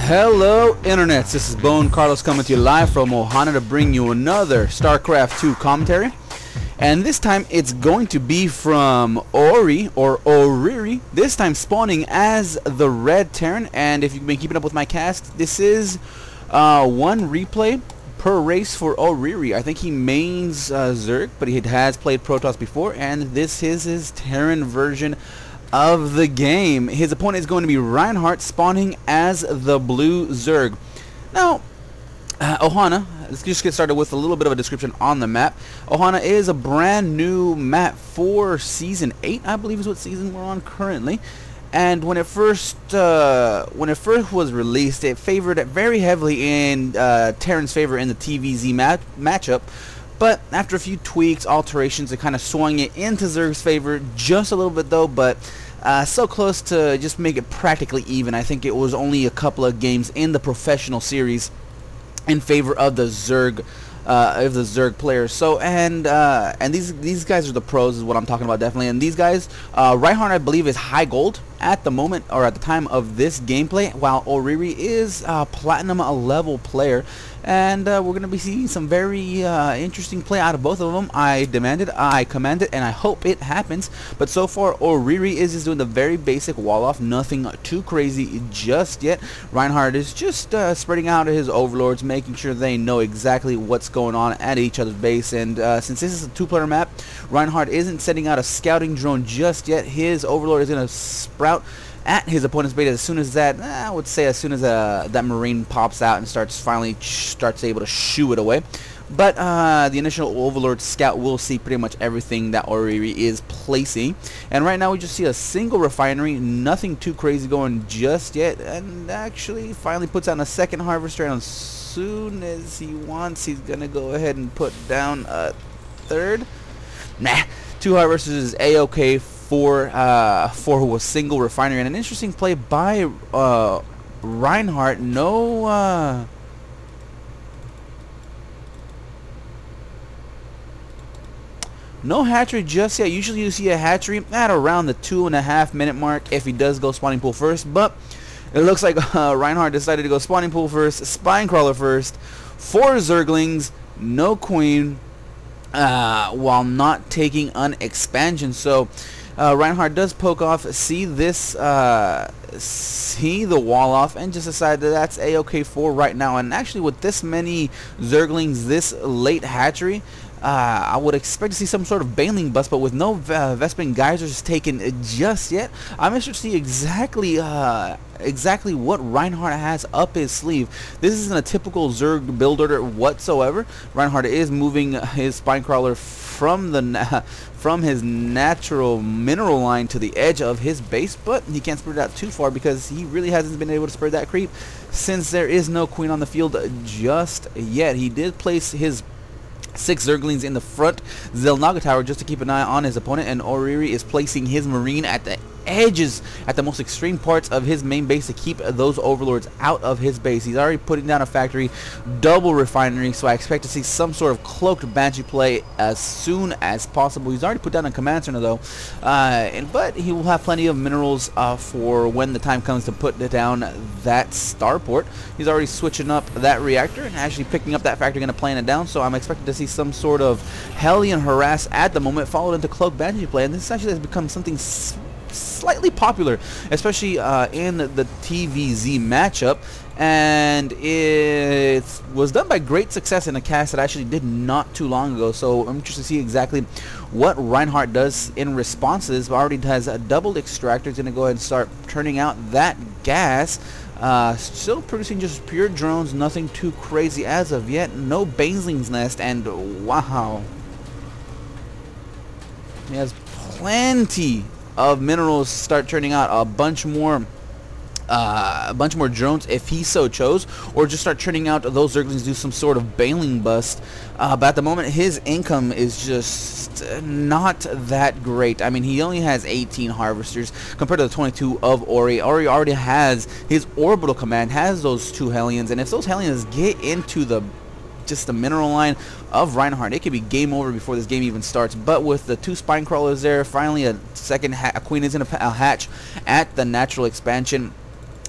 Hello internets, this is BoneCarlos coming to you live from Ohana to bring you another StarCraft 2 commentary. And this time it's going to be from ORRY, or ORRY, this time spawning as the Red Terran. And if you've been keeping up with my cast, this is one replay per race for ORRY. I think he mains Zerg, but he has played Protoss before, and this is his Terran version of the game. His opponent is going to be Reinhardt, spawning as the blue Zerg. Now, Ohana, let's just get started with a little bit of a description on the map. Ohana is a brand new map for Season 8, I believe is what season we're on currently. And when it first was released, it favored it very heavily in Terran's favor in the TVZ matchup. But after a few tweaks, alterations, it kind of swung it into Zerg's favor just a little bit though, but so close to just make it practically even. I think it was only a couple of games in the professional series in favor of the Zerg players. So and these guys are the pros is what I'm talking about definitely. And these guys, Reinhardt I believe is high gold at the moment, or at the time of this gameplay, while ORRY is a platinum level player. And we're going to be seeing some very interesting play out of both of them. I demand it, I command it, and I hope it happens. But so far, ORRY is just doing the very basic wall-off, nothing too crazy just yet. Reinhardt is just spreading out his overlords, making sure they know exactly what's going on at each other's base. And since this is a two-player map, Reinhardt isn't sending out a scouting drone just yet. His overlord is going to sprout at his opponent's base as soon as that, I would say as soon as that Marine pops out and starts able to shoo it away. But the initial Overlord Scout will see pretty much everything that ORRY is placing. And right now we just see a single refinery, nothing too crazy going just yet. And actually finally puts out a second harvester, and as soon as he wants, he's going to go ahead and put down a third. Nah, two harvesters is A-okay for a single refinery. And an interesting play by Reinhardt. No hatchery just yet. Usually you see a hatchery at around the 2.5 minute mark if he does go spawning pool first, but it looks like Reinhardt decided to go spawning pool first, spine crawler first, 4 Zerglings, no queen, while not taking an expansion. So Reinhardt does poke off, see the wall off, and just decide that that's A-okay for right now. And actually with this many Zerglings, this late hatchery, I would expect to see some sort of Baneling bust, but with no Vespene Geysers taken just yet, I'm interested to see exactly what Reinhardt has up his sleeve. This isn't a typical Zerg build order whatsoever. Reinhardt is moving his Spinecrawler from his natural mineral line to the edge of his base, but he can't spread it out too far because he really hasn't been able to spread that creep since there is no queen on the field just yet. He did place his 6 Zerglings in the front Xel'Naga Tower just to keep an eye on his opponent, and ORRY is placing his Marine at the edges, at the most extreme parts of his main base to keep those overlords out of his base. He's already putting down a factory, double refinery, so I expect to see some sort of cloaked Banshee play as soon as possible. He's already put down a command center though, but he will have plenty of minerals for when the time comes to put down that starport. He's already switching up that reactor and actually picking up that factory, going to plan it down, so I'm expecting to see some sort of Hellion Harass at the moment, followed into cloaked Banshee play, and this actually has become something slightly popular, especially in the TVZ matchup, and it was done by great success in a cast that I actually did not too long ago. So I'm interested to see exactly what Reinhardt does in response to this. Already has a doubled extractor. He's going to go ahead and start turning out that gas. Still producing just pure drones, nothing too crazy as of yet. No Baneling's Nest, and wow, he has plenty of minerals to start turning out a bunch more drones if he so chose, or just start churning out those Zerglings, do some sort of Baneling bust. But at the moment his income is just not that great. I mean, he only has 18 harvesters compared to the 22 of ORRY. ORRY already has his orbital command, has those 2 Hellions, and if those Hellions get into the just the mineral line of Reinhardt, it could be game over before this game even starts. But with the two spine crawlers there, finally a second queen is in a hatch at the natural expansion.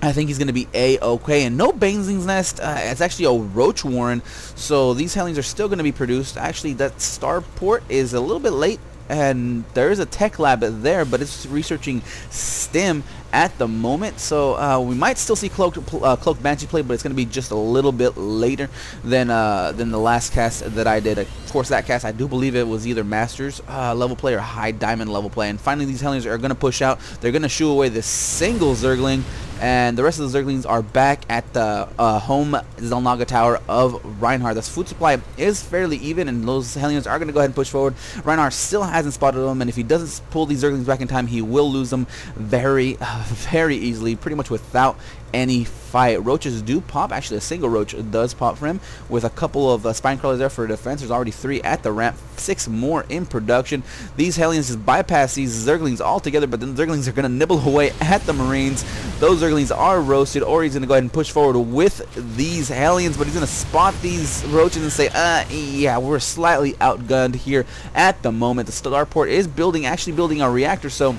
I think he's going to be A-okay. And no Baneling's Nest. It's actually a Roach Warren. So these Hellions are still going to be produced. Actually, that Starport is a little bit late. And there is a tech lab there, but it's researching STEM at the moment. So we might still see Cloaked Banshee play, but it's going to be just a little bit later than the last cast that I did. Of course, that cast, I do believe it was either Masters level play or High Diamond level play. And finally, these Hellions are going to push out. They're going to shoo away this single Zergling. And the rest of the Zerglings are back at the home Zelnaga Tower of Reinhardt. This food supply is fairly even, and those Hellions are going to go ahead and push forward. Reinhardt still hasn't spotted them, and if he doesn't pull these Zerglings back in time, he will lose them very, very easily, pretty much without any fight. Roaches do pop. Actually, a single roach does pop for him, with a couple of spine crawlers there for defense. There's already 3 at the ramp, 6 more in production. These Hellions just bypass these Zerglings altogether, but then the Zerglings are going to nibble away at the Marines. Those Zerglings are roasted. ORRY's going to go ahead and push forward with these Hellions, but he's going to spot these roaches and say, yeah, we're slightly outgunned here at the moment. The Starport is actually building a reactor, so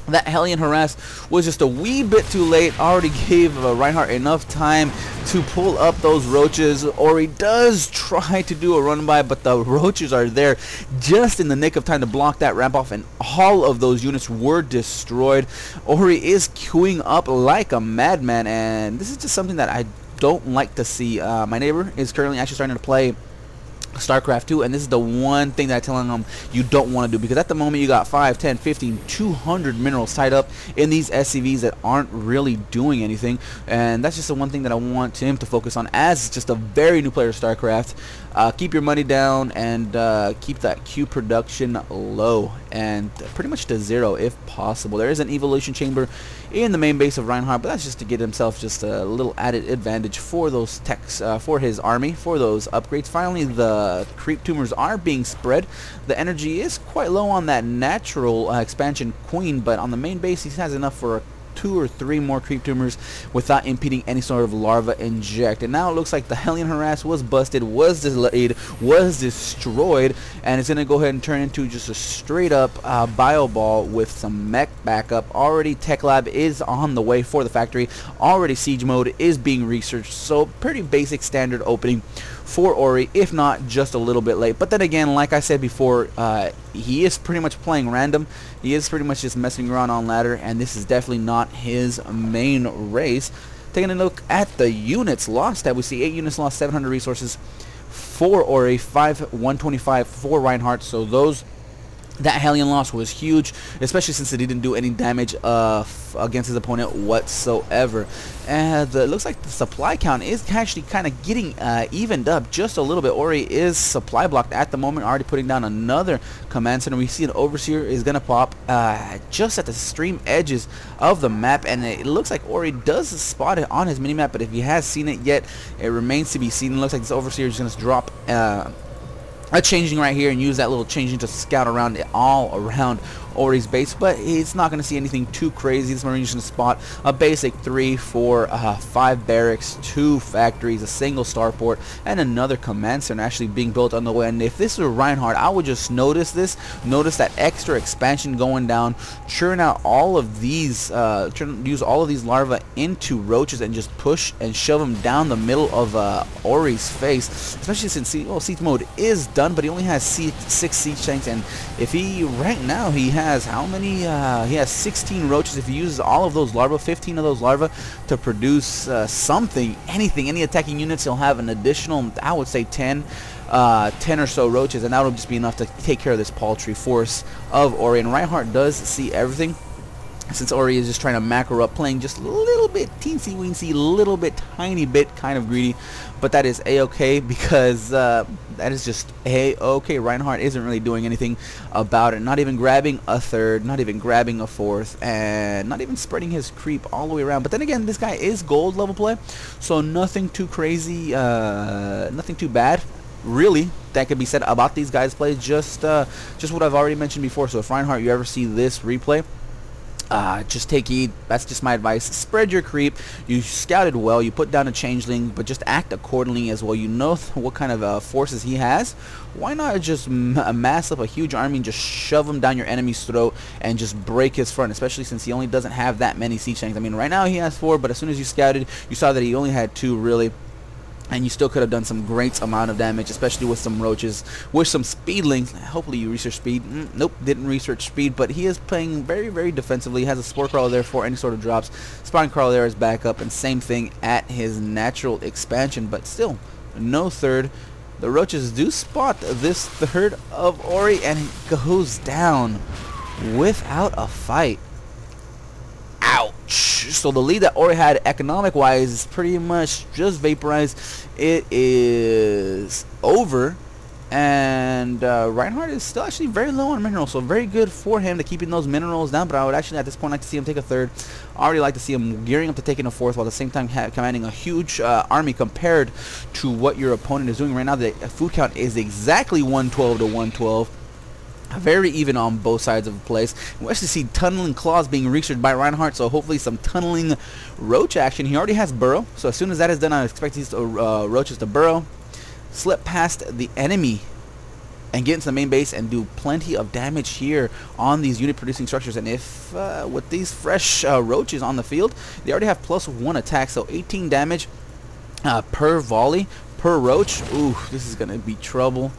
that Hellion Harass was just a wee bit too late. Already gave Reinhardt enough time to pull up those roaches. ORRY does try to do a run by, but the roaches are there just in the nick of time to block that ramp off, and all of those units were destroyed. ORRY is queuing up like a madman, and this is just something that I don't like to see. My neighbor is currently actually starting to play StarCraft 2, and this is the one thing that I'm telling them you don't want to do, because at the moment you got 5, 10, 15, 200 minerals tied up in these SCVs that aren't really doing anything, and that's just the one thing that I want him to focus on as just a very new player of StarCraft. Keep your money down and keep that Q production low and pretty much to 0 if possible. There is an evolution chamber in the main base of Reinhardt, but that's just to get himself just a little added advantage for those techs, for his army, for those upgrades. Finally, the creep tumors are being spread. The energy is quite low on that natural expansion queen, but on the main base he has enough for 2 or 3 more creep tumors without impeding any sort of larva inject. And now it looks like the Hellion Harass was busted, was delayed, was destroyed, and it's going to go ahead and turn into just a straight up bio ball with some mech backup. Already tech lab is on the way for the factory. Already siege mode is being researched, so pretty basic standard opening for ORRY, if not just a little bit late. But then again, like I said before, he is pretty much playing random. He is pretty much just messing around on ladder, and this is definitely not his main race. Taking a look at the units lost, we see 8 units lost, 700 resources for ORRY, 125 for Reinhardt. So that Hellion loss was huge, especially since it didn't do any damage against his opponent whatsoever. And it looks like the supply count is actually kind of getting evened up just a little bit. ORRY is supply blocked at the moment, already putting down another command center. We see an Overseer is going to pop just at the extreme edges of the map, and it looks like ORRY does spot it on his minimap, but if he has seen it yet, it remains to be seen. It looks like this Overseer is going to drop a changing right here and use that little changing to scout around all around ORRY's base, but he's not going to see anything too crazy. This Marine's going to spot a basic 3, 4, 5 barracks, 2 factories, a single starport, and another command center actually being built on the way. And if this were Reinhardt, I would just notice that extra expansion going down, churn out all of these, use all of these larvae into roaches and just push and shove them down the middle of ORRY's face, especially since siege mode is done, but he only has 6 siege tanks, and if he right now he has how many? He has 16 roaches. If he uses all of those larvae, 15 of those larvae to produce something, anything, any attacking units, he'll have an additional, I would say 10 or so roaches, and that will just be enough to take care of this paltry force of ORRY. And Reinhardt does see everything, since ORRY is just trying to macro up, playing just a little bit teensy weensy, little bit tiny bit kind of greedy, but that is a-okay, because that is just a-okay. Reinhardt isn't really doing anything about it, not even grabbing a 3rd, not even grabbing a 4th, and not even spreading his creep all the way around. But then again, this guy is gold level play, so nothing too crazy, nothing too bad really that could be said about these guys' play. Just what I've already mentioned before. So if Reinhardt, you ever see this replay, Just take heed. That's just my advice. Spread your creep. You scouted well. You put down a changeling, but just act accordingly as well. You know what kind of forces he has. Why not just amass up a huge army and just shove him down your enemy's throat and just break his front, especially since he only doesn't have that many siege tanks. I mean, right now he has 4, but as soon as you scouted, you saw that he only had 2, really. And you still could have done some great amount of damage, especially with some roaches, with some speedlings. Hopefully you research speed. Nope, didn't research speed, but he is playing very, very defensively. He has a spore crawler there for any sort of drops. Spine crawler there is back up, and same thing at his natural expansion, but still, no third. The roaches do spot this third of ORRY, and he goes down without a fight. Ouch. So the lead that ORRY had economic-wise is pretty much just vaporized. It is over. And Reinhardt is still actually very low on minerals, so very good for him to keeping those minerals down. But I would actually at this point like to see him take a third. I already like to see him gearing up to taking a fourth, while at the same time commanding a huge army compared to what your opponent is doing right now. The food count is exactly 112 to 112. Very even on both sides of the place. We actually see tunneling claws being researched by Reinhardt, so hopefully some tunneling roach action. He already has burrow, so as soon as that is done, I expect these roaches to burrow, slip past the enemy, and get into the main base and do plenty of damage here on these unit producing structures. And if with these fresh roaches on the field, they already have +1 attack, so 18 damage per volley per roach. Ooh, this is gonna be trouble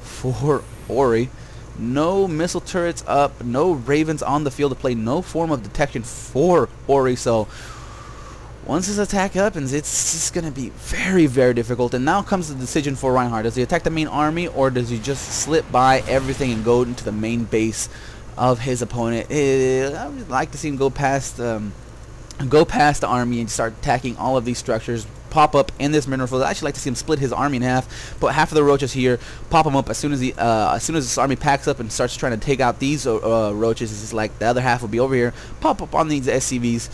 for ORRY. No missile turrets up, no ravens on the field to play, no form of detection for ORRY. So once his attack happens, it's just going to be very, very difficult. And now comes the decision for Reinhardt. Does he attack the main army, or does he just slip by everything and go into the main base of his opponent? I would like to see him go past the army and start attacking all of these structures. Pop up in this mineral field. I actually like to see him split his army in half, put half of the roaches here, pop them up as soon as this army packs up and starts trying to take out these roaches. It's just like the other half will be over here, pop up on these SCVs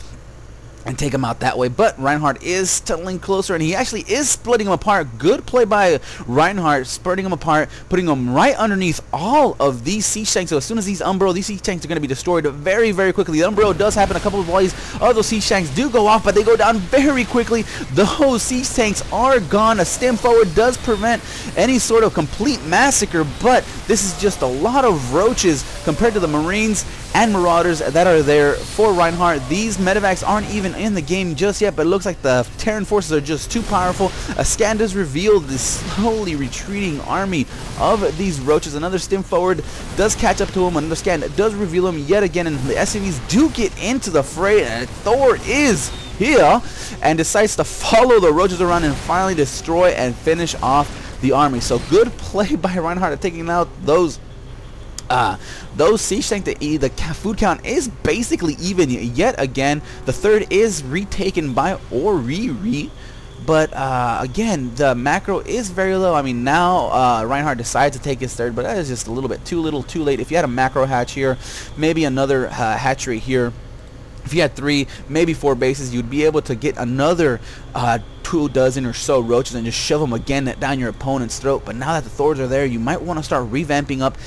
and take them out that way. But Reinhardt is tunneling closer, and he actually is splitting them apart. Good play by Reinhardt, splitting them apart, putting them right underneath all of these siege tanks. So as soon as these Umbro, these siege tanks are going to be destroyed very, very quickly. The Umbro does happen. A couple of volleys of those siege tanks do go off, but they go down very quickly. Those siege tanks are gone. A stem forward does prevent any sort of complete massacre, but this is just a lot of roaches compared to the Marines and Marauders that are there for Reinhardt. These medevacs aren't even in the game just yet, but it looks like the Terran forces are just too powerful. A scan does reveal this slowly retreating army of these roaches. Another stim forward does catch up to him. Another scan does reveal him yet again, and the SCVs do get into the fray, and Thor is here and decides to follow the roaches around and finally destroy and finish off the army. So good play by Reinhardt at taking out those siege tanks. The food count is basically even yet again. The third is retaken by ORRY, but again, the macro is very low. I mean, now Reinhardt decides to take his third, but that is just a little bit too little too late. If you had a macro hatch here, maybe another hatchery here, if you had 3, maybe 4 bases, you'd be able to get another 2 dozen or so roaches and just shove them again down your opponent's throat. But now that the Thors are there, you might want to start revamping up,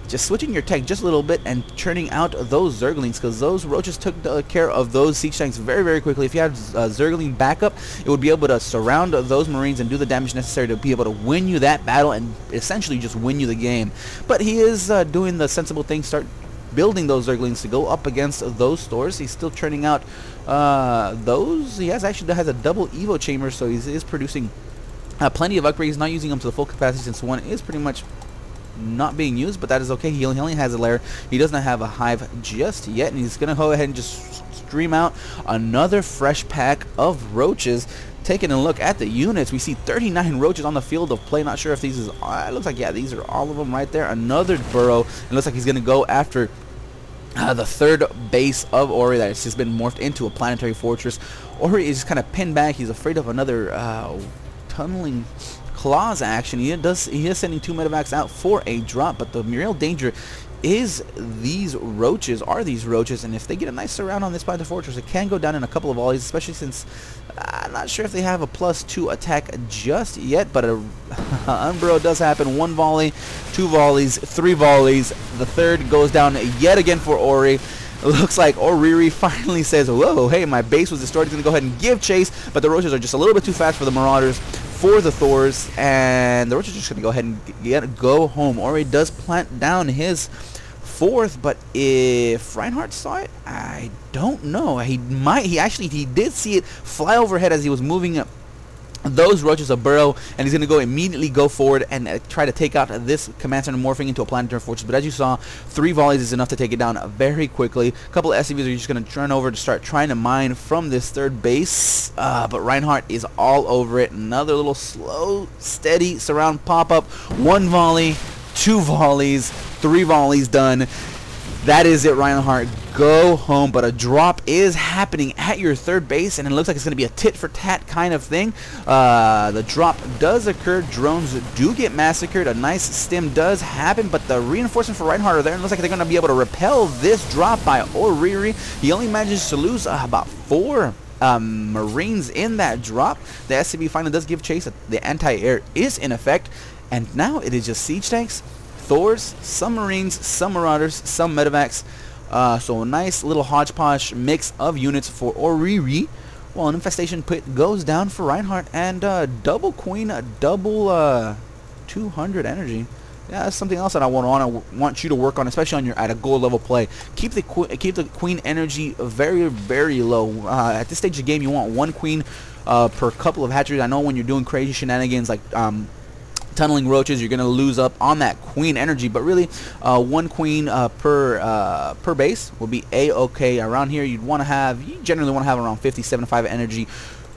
just switching your tech just a little bit and churning out those Zerglings, because those roaches took care of those siege tanks very, very quickly. If you had Zergling backup, it would be able to surround those Marines and do the damage necessary to be able to win you that battle and essentially just win you the game. But he is doing the sensible thing, start building those Zerglings to go up against those stores. He's still churning out those. He actually has a double Evo chamber, so he is producing plenty of upgrades. He's not using them to the full capacity since one is pretty much not being used, but that is okay. He only has a lair. He does not have a hive just yet, and he's gonna go ahead and just stream out another fresh pack of roaches. Taking a look at the units, we see 39 roaches on the field of play. Not sure if these is it looks like, yeah, these are all of them right there. Another burrow. It looks like he's gonna go after the third base of ORRY that has just been morphed into a planetary fortress. ORRY is just kind of pinned back. He's afraid of another tunneling claws action. He is sending 2 medevacs out for a drop, but the real danger is these roaches, and if they get a nice surround on this planetary fortress, it can go down in a couple of volleys, especially since I'm not sure if they have a +2 attack just yet, but a Umbro does happen. 1 volley, 2 volleys, 3 volleys. The third goes down yet again for ORRY. looks like ORRY finally says, whoa, hey, my base was destroyed. He's going to go ahead and give chase, but the roaches are just a little bit too fast for the Marauders, for the Thors, and the roaches are just going to go ahead and go home. ORRY does plant down his 4th, but if Reinhardt saw it, I don't know. He did see it fly overhead as he was moving up those roaches a burrow, and he's going to immediately go forward and try to take out this command center morphing into a planetary fortress. But as you saw, 3 volleys is enough to take it down very quickly. A couple of SCVs are just going to turn over to start trying to mine from this 3rd base, but Reinhardt is all over it. Another little slow, steady surround pop-up. 1 volley, 2 volleys, 3 volleys done. That is it, Reinhardt. Go home. But a drop is happening at your 3rd base, and it looks like it's going to be a tit-for-tat kind of thing. The drop does occur. Drones do get massacred. A nice stim does happen, but the reinforcement for Reinhardt are there, and it looks like they're going to be able to repel this drop by ORRY. He only manages to lose about 4 Marines in that drop. The SCV finally does give chase. The anti-air is in effect, and now it is just siege tanks, Thors, some Marines, some Marauders, some Medevacs. So a nice little hodgepodge mix of units for ORRY. Well, an infestation pit goes down for Reinhardt, and double queen, double 200 energy. Yeah, that's something else that I want you to work on, especially on your at a gold level play. Keep the queen energy very, very low. At this stage of the game, you want 1 queen per couple of hatcheries. I know when you're doing crazy shenanigans like tunneling roaches, you're gonna lose up on that queen energy, but really 1 queen per base will be a-okay. Around here you generally want to have around 50-75 energy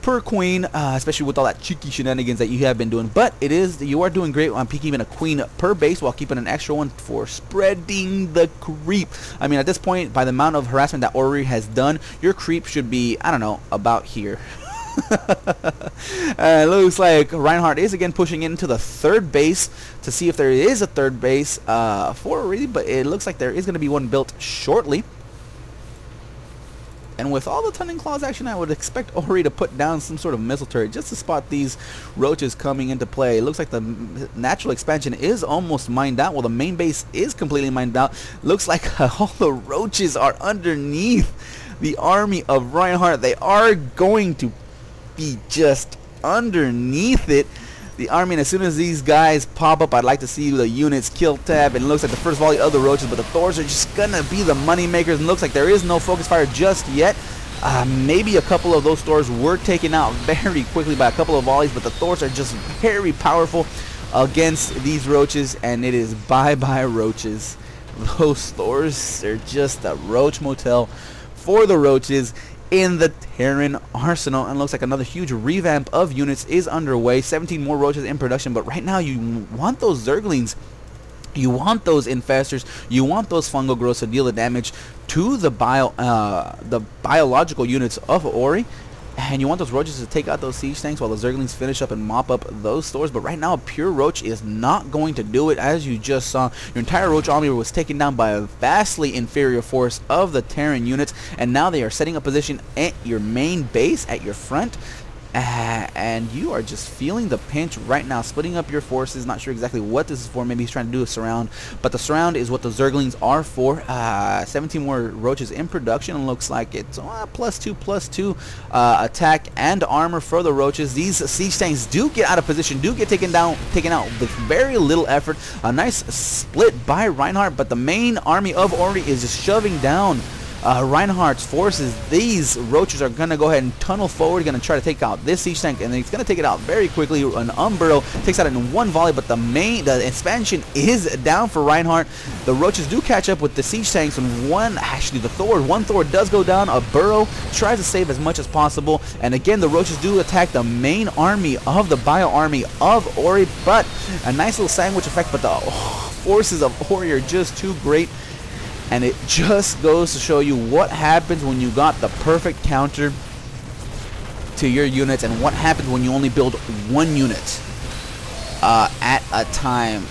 per queen, especially with all that cheeky shenanigans that you have been doing. But you are doing great on keeping a queen per base while keeping an extra one for spreading the creep. I mean, at this point, by the amount of harassment that ORRY has done, your creep should be, I don't know, about here. It looks like Reinhardt is again pushing into the 3rd base to see if there is a 3rd base for ORRY, but it looks like there is going to be one built shortly. And with all the tunneling claws action, I would expect ORRY to put down some sort of missile turret just to spot these roaches coming into play. It looks like the natural expansion is almost mined out. Well, the main base is completely mined out. Looks like all the roaches are underneath the army of Reinhardt. They are going to be just underneath it, the army, and as soon as these guys pop up, I'd like to see the units kill tab, and it looks like the first volley of the roaches, but the Thors are just gonna be the money makers, and looks like there is no focus fire just yet. Maybe a couple of those Thors were taken out very quickly by a couple of volleys, but the Thors are just very powerful against these roaches, and it is bye-bye roaches. Those Thors are just a roach motel for the roaches in the Terran arsenal, and looks like another huge revamp of units is underway. 17 more roaches in production, but right now you want those Zerglings, you want those infestors, you want those fungal growths to deal the damage to the biological units of ORRY, and you want those roaches to take out those siege tanks while the Zerglings finish up and mop up those stores. But right now, a pure roach is not going to do it. As you just saw, your entire roach army was taken down by a vastly inferior force of the Terran units, and now they are setting up position at your main base, at your front. And you are just feeling the pinch right now, splitting up your forces. Not sure exactly what this is for. Maybe he's trying to do a surround, but the surround is what the Zerglings are for. 17 more roaches in production, and looks like it's +2/+2 attack and armor for the roaches. These siege tanks do get out of position, do get taken out with very little effort. A nice split by Reinhardt, but the main army of ORRY is just shoving down Reinhardt's forces. These roaches are going to go ahead and tunnel forward, going to try to take out this siege tank, and it's going to take it out very quickly. An Umbro takes out in 1 volley, but the expansion is down for Reinhardt. The roaches do catch up with the siege tanks, and one Thor does go down. A Burrow tries to save as much as possible, and again the roaches do attack the main army of the bio army of ORRY, but a nice little sandwich effect, but the forces of ORRY are just too great. And it just goes to show you what happens when you got the perfect counter to your units, and what happens when you only build 1 unit at a time.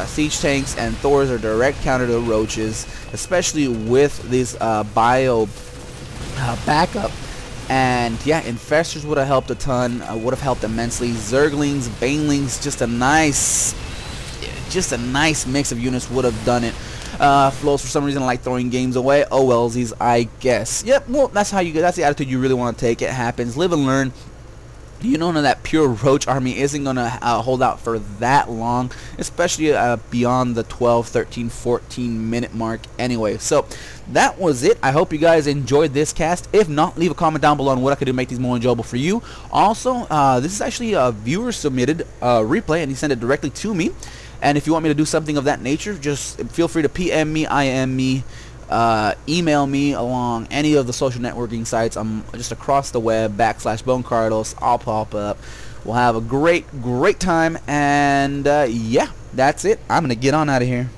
Siege tanks and Thors are direct counter to roaches, especially with this bio backup. And yeah, infestors would have helped a ton, would have helped immensely. Zerglings, Banelings, just a nice mix of units would have done it. Flows for some reason like throwing games away. Oh wellsies, I guess. Yep, well, that's the attitude you really want to take. It happens. Live and learn. You know that pure roach army isn't going to hold out for that long, especially beyond the 12, 13, 14 minute mark anyway. So that was it. I hope you guys enjoyed this cast. If not, leave a comment down below on what I could do to make these more enjoyable for you. Also, this is actually a viewer submitted replay, and he sent it directly to me. And if you want me to do something of that nature, just feel free to PM me, IM me, email me along any of the social networking sites. I'm just across the web, /BoneCarlos. I'll pop up. We'll have a great time, and yeah, that's it. I'm gonna get on out of here.